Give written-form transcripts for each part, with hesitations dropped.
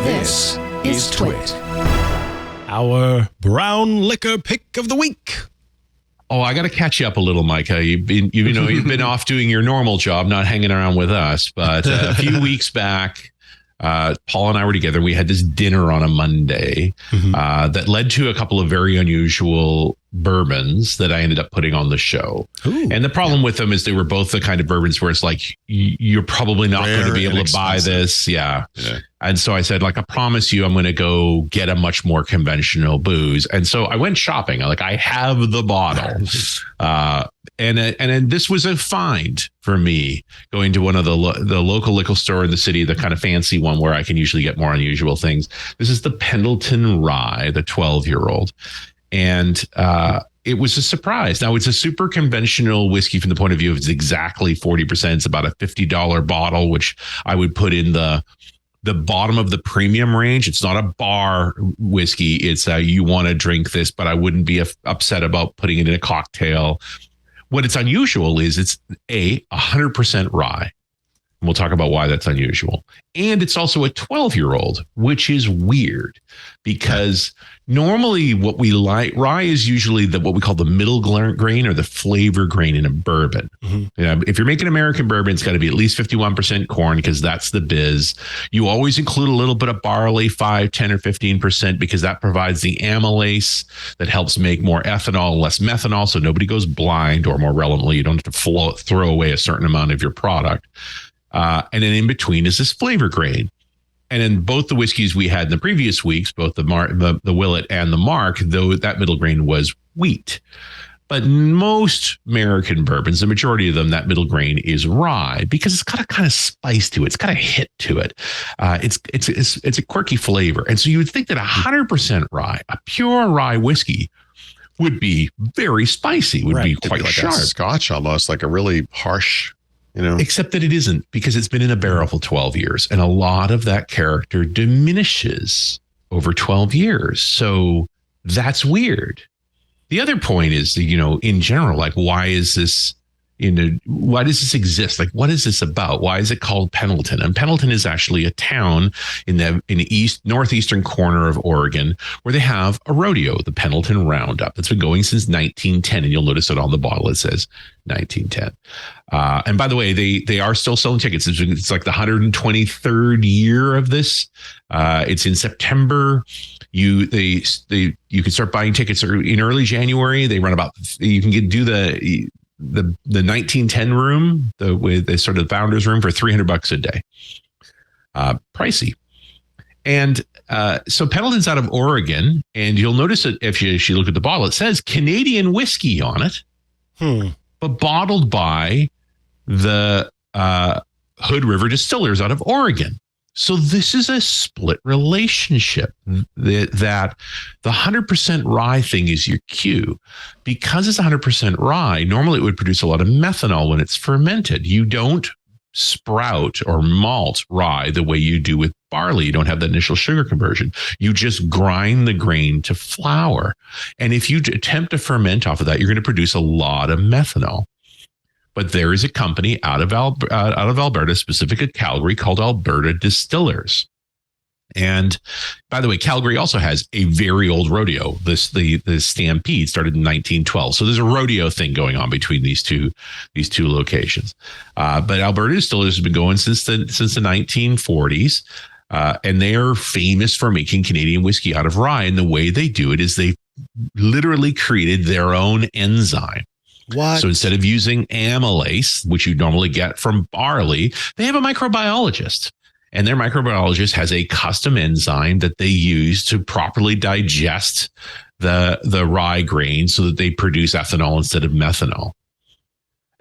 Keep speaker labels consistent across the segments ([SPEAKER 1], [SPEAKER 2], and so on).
[SPEAKER 1] This is TWiT.
[SPEAKER 2] Our brown liquor pick of the week.
[SPEAKER 3] Oh, I got to catch you up a little, Micah. You've been off doing your normal job, not hanging around with us. But a few weeks back, Paul and I were together. We had this dinner on a Monday that led to a couple of very unusual bourbons that I ended up putting on the show.
[SPEAKER 2] Ooh,
[SPEAKER 3] and the problem with them is they were both the kind of bourbons where it's like, you're probably not going to be able to buy this. Yeah. And so I said, like, I promise you, I'm going to go get a much more conventional booze. And so I went shopping. I have the bottle. And this was a find for me, going to one of the local liquor store in the city, the kind of fancy one where I can usually get more unusual things. This is the Pendleton Rye, the 12-year-old. And it was a surprise. Now, it's a super conventional whiskey from the point of view of it's exactly 40%. It's about a $50 bottle, which I would put in the bottom of the premium range. It's not a bar whiskey. It's you want to drink this, but I wouldn't be upset about putting it in a cocktail. What it's unusual is it's 100% rye. And we'll talk about why that's unusual. And it's also a 12-year-old, which is weird because normally what we like, rye is usually what we call the middle grain or the flavor grain in a bourbon. If you're making American bourbon, it's got to be at least 51% corn because that's the biz. You always include a little bit of barley, 5, 10, or 15%, because that provides the amylase that helps make more ethanol, less methanol, so nobody goes blind, or more relevantly, you don't have to throw away a certain amount of your product. And then in between is this flavor grain. And in both the whiskeys we had in the previous weeks, both the Willet and the Mark, though that middle grain was wheat. But most American bourbons, the majority of them, that middle grain is rye because it's got a kind of spice to it. It's got a hit to it. It's a quirky flavor. And so you would think that 100% rye, a pure rye whiskey, would be very spicy, would be quite sharp.
[SPEAKER 4] A Scotch almost, like a really harsh...
[SPEAKER 3] Except that it isn't, because it's been in a barrel for 12 years. And a lot of that character diminishes over 12 years. So that's weird. The other point is, in general, like, why is this, why does this exist? Like, what is this about? Why is it called Pendleton? And Pendleton is actually a town in the northeastern corner of Oregon where they have a rodeo, the Pendleton Roundup. It's been going since 1910. And you'll notice it on the bottle. It says 1910. And by the way, they are still selling tickets. It's like the 123rd year of this. It's in September. You can start buying tickets in early January. They run you can do the 1910 room, with the sort of founders room, for $300 a day. Pricey. And so Pendleton's out of Oregon, and you'll notice that if you look at the bottle, it says Canadian whiskey on it, but bottled by the Hood River Distillers out of Oregon. So this is a split relationship, that the 100% rye thing is your cue. Because it's 100% rye, normally it would produce a lot of methanol when it's fermented. You don't sprout or malt rye the way you do with barley. You don't have the initial sugar conversion. You just grind the grain to flour. And if you attempt to ferment off of that, you're going to produce a lot of methanol. But there is a company out of Alberta, specific at Calgary, called Alberta Distillers. And by the way, Calgary also has a very old rodeo. The Stampede started in 1912. So there's a rodeo thing going on between these two locations. But Alberta Distillers has been going since the 1940s. And they are famous for making Canadian whiskey out of rye. And the way they do it is they literally created their own enzyme.
[SPEAKER 2] What?
[SPEAKER 3] So instead of using amylase, which you normally get from barley, they have a microbiologist. And their microbiologist has a custom enzyme that they use to properly digest the rye grain so that they produce ethanol instead of methanol.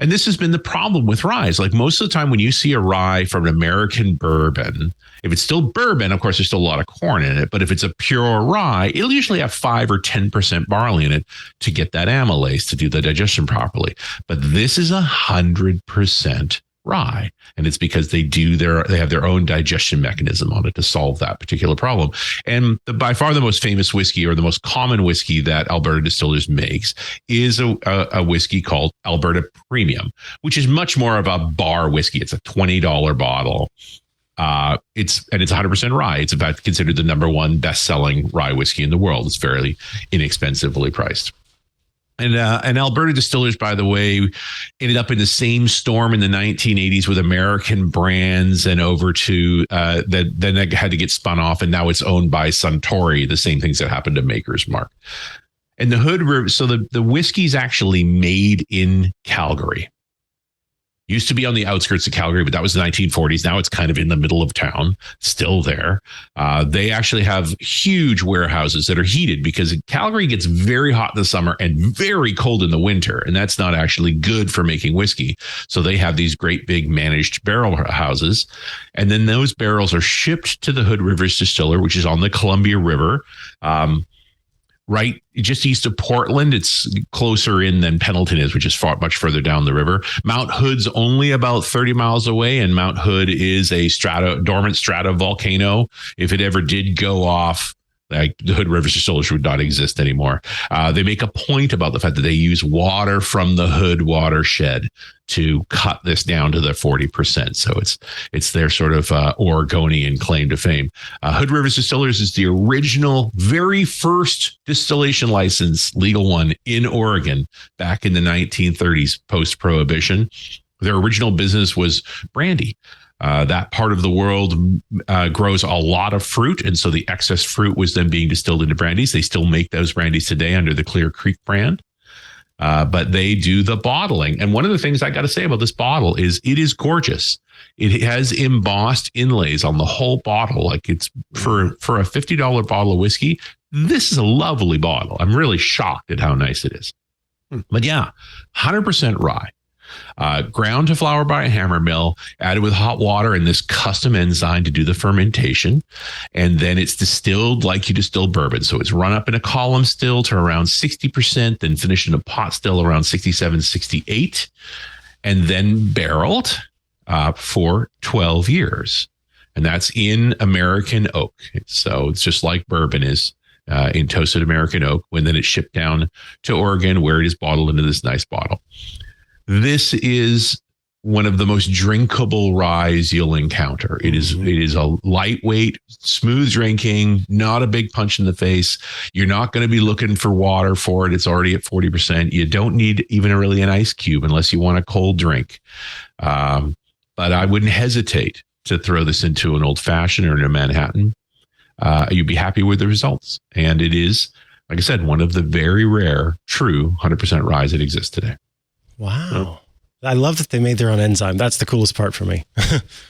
[SPEAKER 3] And this has been the problem with rye. Like, most of the time when you see a rye from an American bourbon, if it's still bourbon, of course, there's still a lot of corn in it. But if it's a pure rye, it'll usually have 5 or 10% barley in it to get that amylase to do the digestion properly. But this is 100% rye. And it's because they have their own digestion mechanism on it to solve that particular problem. And by far the most famous whiskey, or the most common whiskey that Alberta Distillers makes, is a whiskey called Alberta Premium, which is much more of a bar whiskey. It's a $20 bottle. It's 100% rye. It's in fact considered the number one best-selling rye whiskey in the world. It's fairly inexpensively priced. And Alberta Distillers, by the way, ended up in the same storm in the 1980s with American brands and over to then it had to get spun off, and now it's owned by Suntory. The same things that happened to Maker's Mark. And the Hood River, so the whiskey's actually made in Calgary. Used to be on the outskirts of Calgary, but that was the 1940s. Now it's kind of in the middle of town, still there. They actually have huge warehouses that are heated because Calgary gets very hot in the summer and very cold in the winter. And that's not actually good for making whiskey. So they have these great big managed barrel houses. And then those barrels are shipped to the Hood Rivers Distiller, which is on the Columbia River. Right just east of Portland. It's closer in than Pendleton is, which is much further down the river. Mount Hood's only about 30 miles away, and Mount Hood is a dormant strata volcano. If it ever did go off, like the Hood Rivers Distillers would not exist anymore. They make a point about the fact that they use water from the Hood watershed to cut this down to the 40%. So it's their sort of Oregonian claim to fame. Hood Rivers Distillers is the original, very first distillation license, legal one in Oregon back in the 1930s, post-prohibition. Their original business was brandy. That part of the world grows a lot of fruit, and so the excess fruit was then being distilled into brandies. They still make those brandies today under the Clear Creek brand, but they do the bottling. And one of the things I got to say about this bottle is it is gorgeous. It has embossed inlays on the whole bottle. Like it's for a $50 bottle of whiskey. This is a lovely bottle. I'm really shocked at how nice it is. But yeah, 100% rye. Ground to flour by a hammer mill, added with hot water and this custom enzyme to do the fermentation. And then it's distilled like you distill bourbon. So it's run up in a column still to around 60%, then finished in a pot still around 67, 68, and then barreled for 12 years. And that's in American oak. So it's just like bourbon is in toasted American oak, when then it's shipped down to Oregon, where it is bottled into this nice bottle. This is one of the most drinkable ryes you'll encounter. It is a lightweight, smooth drinking, not a big punch in the face. You're not going to be looking for water for it. It's already at 40%. You don't need even really an ice cube unless you want a cold drink. But I wouldn't hesitate to throw this into an old fashioned or in a Manhattan. You'd be happy with the results. And it is, like I said, one of the very rare, true 100% ryes that exists today.
[SPEAKER 2] Wow. I love that they made their own enzyme. That's the coolest part for me.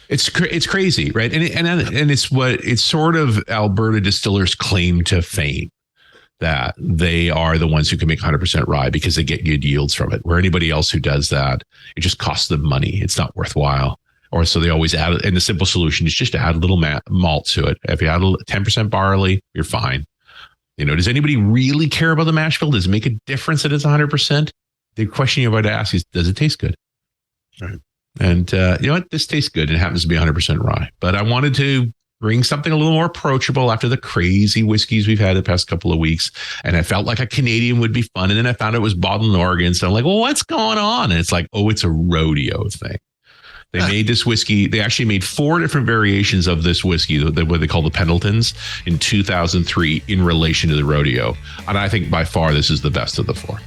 [SPEAKER 3] It's crazy, right? And it's sort of Alberta Distillers' claim to fame, that they are the ones who can make 100% rye because they get good yields from it. Where anybody else who does that, it just costs them money. It's not worthwhile. Or so they always add, and the simple solution is just to add a little malt to it. If you add 10% barley, you're fine. Does anybody really care about the mash bill? Does it make a difference that it's 100%? The question you're about to ask is, does it taste good? Right. And you know what? This tastes good, and it happens to be 100% rye. But I wanted to bring something a little more approachable after the crazy whiskeys we've had the past couple of weeks. And I felt like a Canadian would be fun. And then I found it was bottled in Oregon. So I'm like, well, what's going on? And it's like, oh, it's a rodeo thing. They made this whiskey. They actually made 4 different variations of this whiskey, what they call the Pendletons, in 2003 in relation to the rodeo. And I think by far this is the best of the 4.